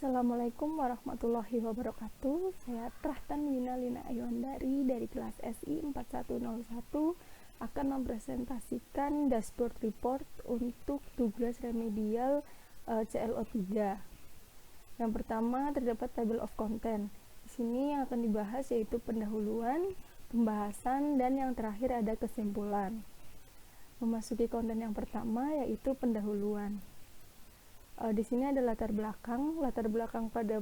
Assalamualaikum warahmatullahi wabarakatuh. Saya Trahtan Wina Lina Ayondari dari kelas SI 4101 akan mempresentasikan dashboard report untuk tugas remedial CLO3. Yang pertama terdapat table of content. Di sini yang akan dibahas yaitu pendahuluan, pembahasan, dan yang terakhir ada kesimpulan. Memasuki konten yang pertama yaitu pendahuluan. Di sini ada latar belakang pada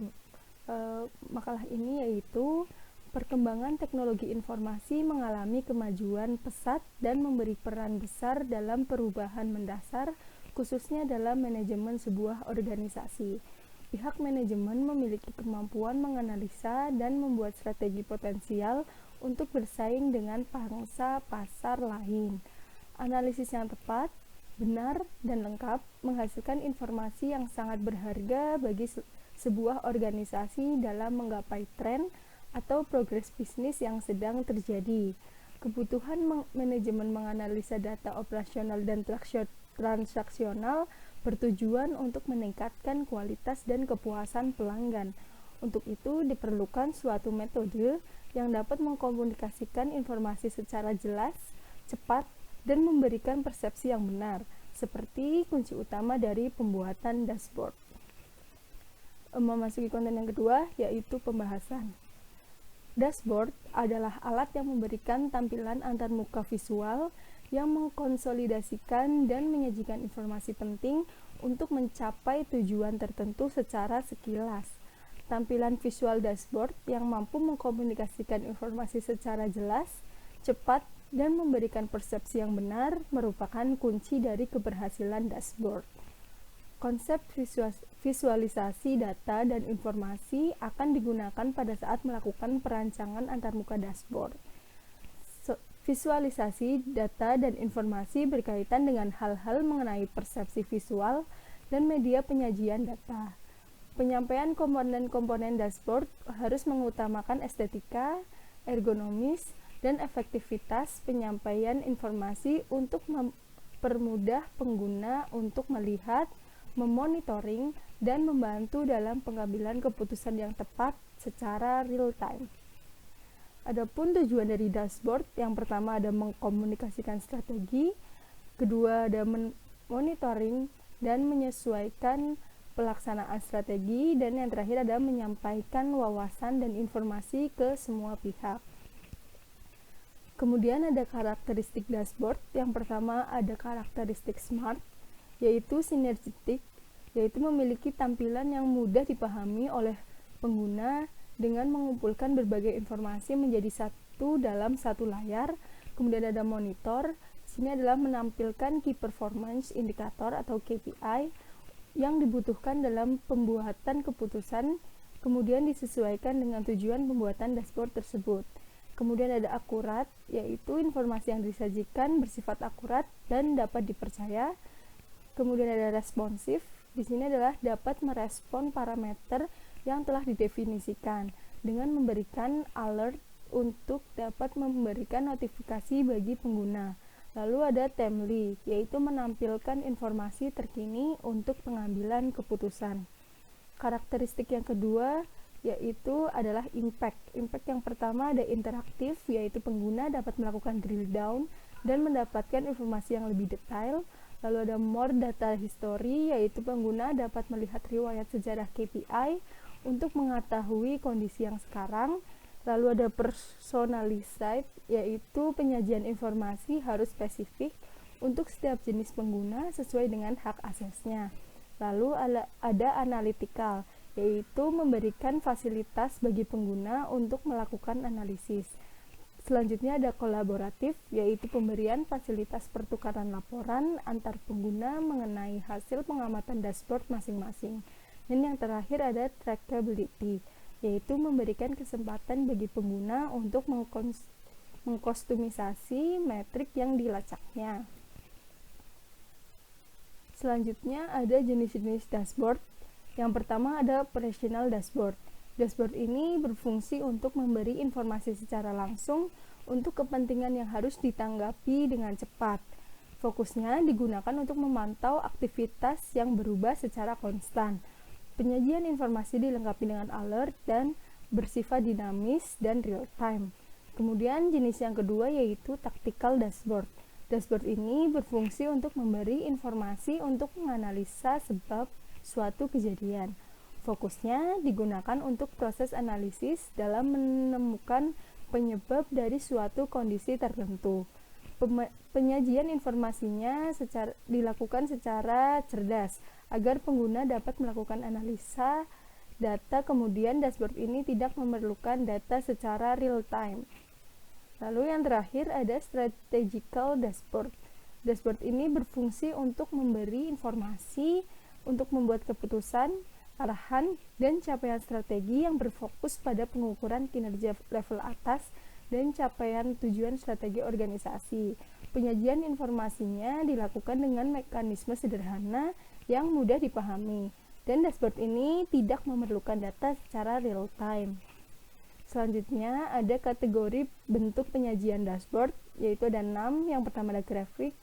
makalah ini yaitu perkembangan teknologi informasi mengalami kemajuan pesat dan memberi peran besar dalam perubahan mendasar, khususnya dalam manajemen sebuah organisasi. Pihak manajemen memiliki kemampuan menganalisa dan membuat strategi potensial untuk bersaing dengan pangsa pasar lain. Analisis yang tepat, benar, dan lengkap menghasilkan informasi yang sangat berharga bagi sebuah organisasi dalam menggapai tren atau progres bisnis yang sedang terjadi. Kebutuhan manajemen menganalisa data operasional dan transaksional bertujuan untuk meningkatkan kualitas dan kepuasan pelanggan. Untuk itu diperlukan suatu metode yang dapat mengkomunikasikan informasi secara jelas, cepat, dan memberikan persepsi yang benar, seperti kunci utama dari pembuatan dashboard. Memasuki konten yang kedua, yaitu pembahasan. Dashboard adalah alat yang memberikan tampilan antarmuka visual yang mengkonsolidasikan dan menyajikan informasi penting untuk mencapai tujuan tertentu secara sekilas. Tampilan visual dashboard yang mampu mengkomunikasikan informasi secara jelas, cepat, dan memberikan persepsi yang benar merupakan kunci dari keberhasilan dashboard. Konsep visualisasi data dan informasi akan digunakan pada saat melakukan perancangan antarmuka dashboard. Visualisasi data dan informasi berkaitan dengan hal-hal mengenai persepsi visual dan media penyajian data. Penyampaian komponen-komponen dashboard harus mengutamakan estetika, ergonomis, dan efektivitas penyampaian informasi untuk mempermudah pengguna untuk melihat, memonitoring, dan membantu dalam pengambilan keputusan yang tepat secara real time. Adapun tujuan dari dashboard, yang pertama ada mengkomunikasikan strategi, kedua ada monitoring dan menyesuaikan pelaksanaan strategi, dan yang terakhir ada menyampaikan wawasan dan informasi ke semua pihak. Kemudian ada karakteristik dashboard. Yang pertama ada karakteristik SMART, yaitu sinergetik, yaitu memiliki tampilan yang mudah dipahami oleh pengguna dengan mengumpulkan berbagai informasi menjadi satu dalam satu layar. Kemudian ada monitor. Sini adalah menampilkan key performance indicator atau KPI yang dibutuhkan dalam pembuatan keputusan, kemudian disesuaikan dengan tujuan pembuatan dashboard tersebut. Kemudian ada akurat, yaitu informasi yang disajikan bersifat akurat dan dapat dipercaya. Kemudian ada responsif, di sini adalah dapat merespon parameter yang telah didefinisikan dengan memberikan alert untuk dapat memberikan notifikasi bagi pengguna. Lalu ada timely, yaitu menampilkan informasi terkini untuk pengambilan keputusan. Karakteristik yang kedua yaitu adalah impact. Impact yang pertama ada interaktif, yaitu pengguna dapat melakukan drill down dan mendapatkan informasi yang lebih detail. Lalu ada more data history, yaitu pengguna dapat melihat riwayat sejarah KPI untuk mengetahui kondisi yang sekarang. Lalu ada personalized, yaitu penyajian informasi harus spesifik untuk setiap jenis pengguna sesuai dengan hak aksesnya. Lalu ada analytical, yaitu memberikan fasilitas bagi pengguna untuk melakukan analisis. Selanjutnya ada kolaboratif, yaitu pemberian fasilitas pertukaran laporan antar pengguna mengenai hasil pengamatan dashboard masing-masing. Dan yang terakhir ada trackability, yaitu memberikan kesempatan bagi pengguna untuk mengkostumisasi metrik yang dilacaknya. Selanjutnya ada jenis-jenis dashboard. Yang pertama ada operational dashboard. Dashboard ini berfungsi untuk memberi informasi secara langsung untuk kepentingan yang harus ditanggapi dengan cepat. Fokusnya digunakan untuk memantau aktivitas yang berubah secara konstan. Penyajian informasi dilengkapi dengan alert dan bersifat dinamis dan real time. Kemudian jenis yang kedua yaitu tactical dashboard. Dashboard ini berfungsi untuk memberi informasi untuk menganalisa sebab suatu kejadian. Fokusnya digunakan untuk proses analisis dalam menemukan penyebab dari suatu kondisi tertentu. Penyajian informasinya dilakukan secara cerdas agar pengguna dapat melakukan analisa data, kemudian dashboard ini tidak memerlukan data secara real time. Lalu yang terakhir ada strategical dashboard. Dashboard ini berfungsi untuk memberi informasi untuk membuat keputusan, arahan, dan capaian strategi yang berfokus pada pengukuran kinerja level atas dan capaian tujuan strategi organisasi. Penyajian informasinya dilakukan dengan mekanisme sederhana yang mudah dipahami, dan dashboard ini tidak memerlukan data secara real time. Selanjutnya ada kategori bentuk penyajian dashboard, yaitu ada 6. Yang pertama ada grafik,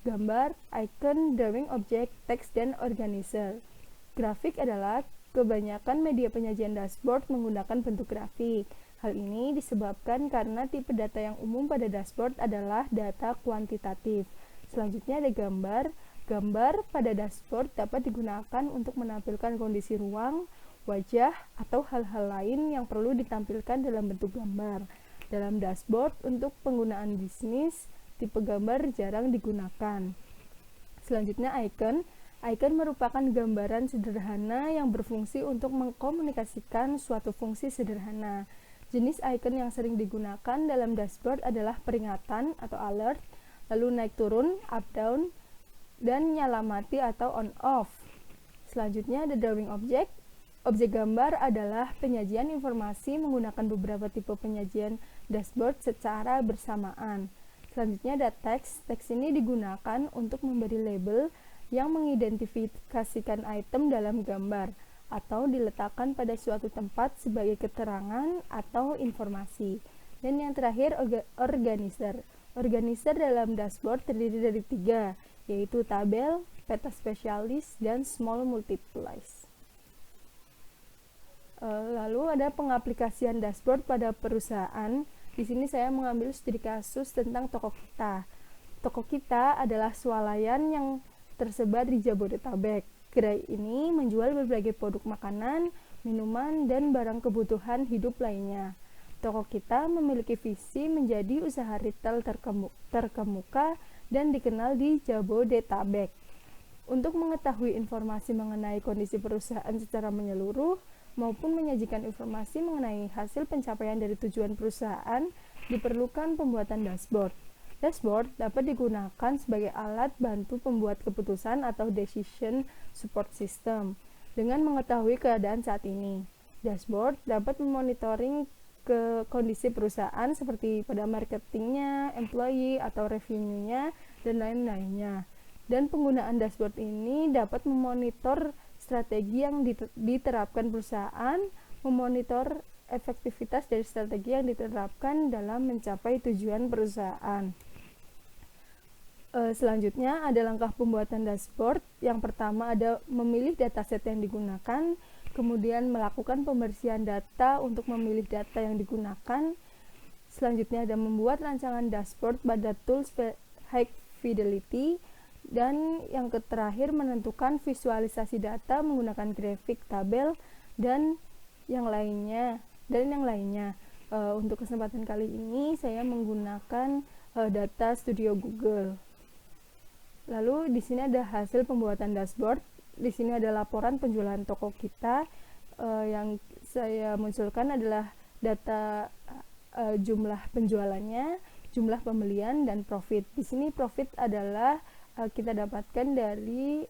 gambar, icon, drawing object, teks, dan organizer. Grafik adalah kebanyakan media penyajian dashboard menggunakan bentuk grafik. Hal ini disebabkan karena tipe data yang umum pada dashboard adalah data kuantitatif. Selanjutnya ada gambar. Gambar pada dashboard dapat digunakan untuk menampilkan kondisi ruang, wajah, atau hal-hal lain yang perlu ditampilkan dalam bentuk gambar. Dalam dashboard untuk penggunaan bisnis, tipe gambar jarang digunakan. Selanjutnya icon. Icon merupakan gambaran sederhana yang berfungsi untuk mengkomunikasikan suatu fungsi sederhana. Jenis icon yang sering digunakan dalam dashboard adalah peringatan atau alert, lalu naik turun, up down, dan nyala mati atau on off. Selanjutnya ada drawing object. Objek gambar adalah penyajian informasi menggunakan beberapa tipe penyajian dashboard secara bersamaan. Selanjutnya ada teks. Teks ini digunakan untuk memberi label yang mengidentifikasikan item dalam gambar atau diletakkan pada suatu tempat sebagai keterangan atau informasi. Dan yang terakhir organizer. Organizer dalam dashboard terdiri dari 3, yaitu tabel, peta spesialis, dan small multiplies. Lalu ada pengaplikasian dashboard pada perusahaan. Di sini saya mengambil studi kasus tentang toko kita. Toko kita adalah swalayan yang tersebar di Jabodetabek. Gerai ini menjual berbagai produk makanan, minuman, dan barang kebutuhan hidup lainnya. Toko kita memiliki visi menjadi usaha retail terkemuka dan dikenal di Jabodetabek. Untuk mengetahui informasi mengenai kondisi perusahaan secara menyeluruh, maupun menyajikan informasi mengenai hasil pencapaian dari tujuan perusahaan, diperlukan pembuatan dashboard. Dashboard dapat digunakan sebagai alat bantu pembuat keputusan atau decision support system. Dengan mengetahui keadaan saat ini, dashboard dapat memonitoring ke kondisi perusahaan seperti pada marketingnya, employee, atau revenue-nya, dan lain-lainnya. Dan penggunaan dashboard ini dapat memonitor strategi yang diterapkan perusahaan, memonitor efektivitas dari strategi yang diterapkan dalam mencapai tujuan perusahaan. Selanjutnya ada langkah pembuatan dashboard. Yang pertama ada memilih dataset yang digunakan, kemudian melakukan pembersihan data untuk memilih data yang digunakan. Selanjutnya ada membuat rancangan dashboard pada tools high fidelity. Dan yang terakhir menentukan visualisasi data menggunakan grafik, tabel, dan yang lainnya. Untuk kesempatan kali ini saya menggunakan data Studio Google. Lalu di sini ada hasil pembuatan dashboard. Di sini ada laporan penjualan toko kita. Yang saya munculkan adalah data jumlah penjualannya, jumlah pembelian, dan profit. Di sini profit adalah kita dapatkan dari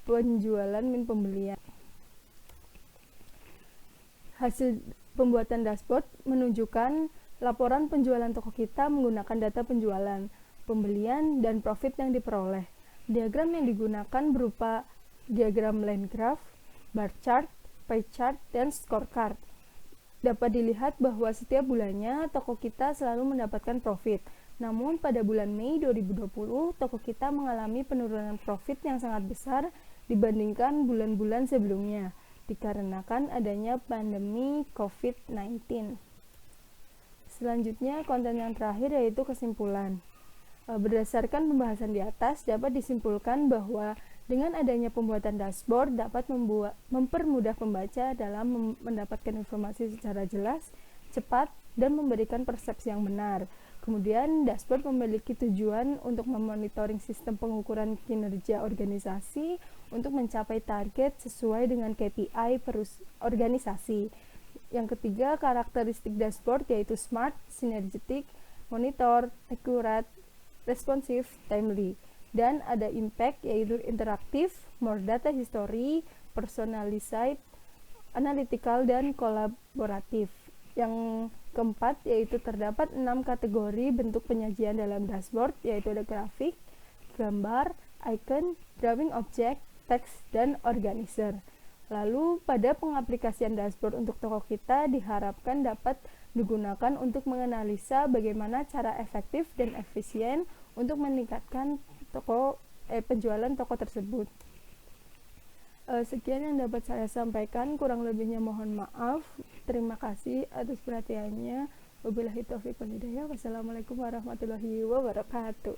penjualan min pembelian. Hasil pembuatan dashboard menunjukkan laporan penjualan toko kita menggunakan data penjualan, pembelian, dan profit yang diperoleh. Diagram yang digunakan berupa diagram line graph, bar chart, pie chart, dan scorecard. Dapat dilihat bahwa setiap bulannya toko kita selalu mendapatkan profit. Namun pada bulan Mei 2020, toko kita mengalami penurunan profit yang sangat besar dibandingkan bulan-bulan sebelumnya dikarenakan adanya pandemi COVID-19. Selanjutnya, konten yang terakhir yaitu kesimpulan. Berdasarkan pembahasan di atas, dapat disimpulkan bahwa dengan adanya pembuatan dashboard dapat mempermudah pembaca dalam mendapatkan informasi secara jelas, cepat, dan memberikan persepsi yang benar. Kemudian, dashboard memiliki tujuan untuk memonitoring sistem pengukuran kinerja organisasi untuk mencapai target sesuai dengan KPI organisasi. Yang ketiga, karakteristik dashboard yaitu smart, synergetic, monitor, accurate, responsif, timely. Dan ada impact yaitu interaktif, more data history, personalized, analytical, dan kolaboratif. Yang keempat yaitu terdapat 6 kategori bentuk penyajian dalam dashboard, yaitu ada grafik, gambar, icon, drawing object, teks, dan organizer. Lalu pada pengaplikasian dashboard untuk toko kita diharapkan dapat digunakan untuk menganalisa bagaimana cara efektif dan efisien untuk meningkatkan penjualan toko tersebut. Sekian yang dapat saya sampaikan, kurang lebihnya mohon maaf. Terima kasih atas perhatiannya. Wabillahi taufiq wal hidayah. Wassalamualaikum warahmatullahi wabarakatuh.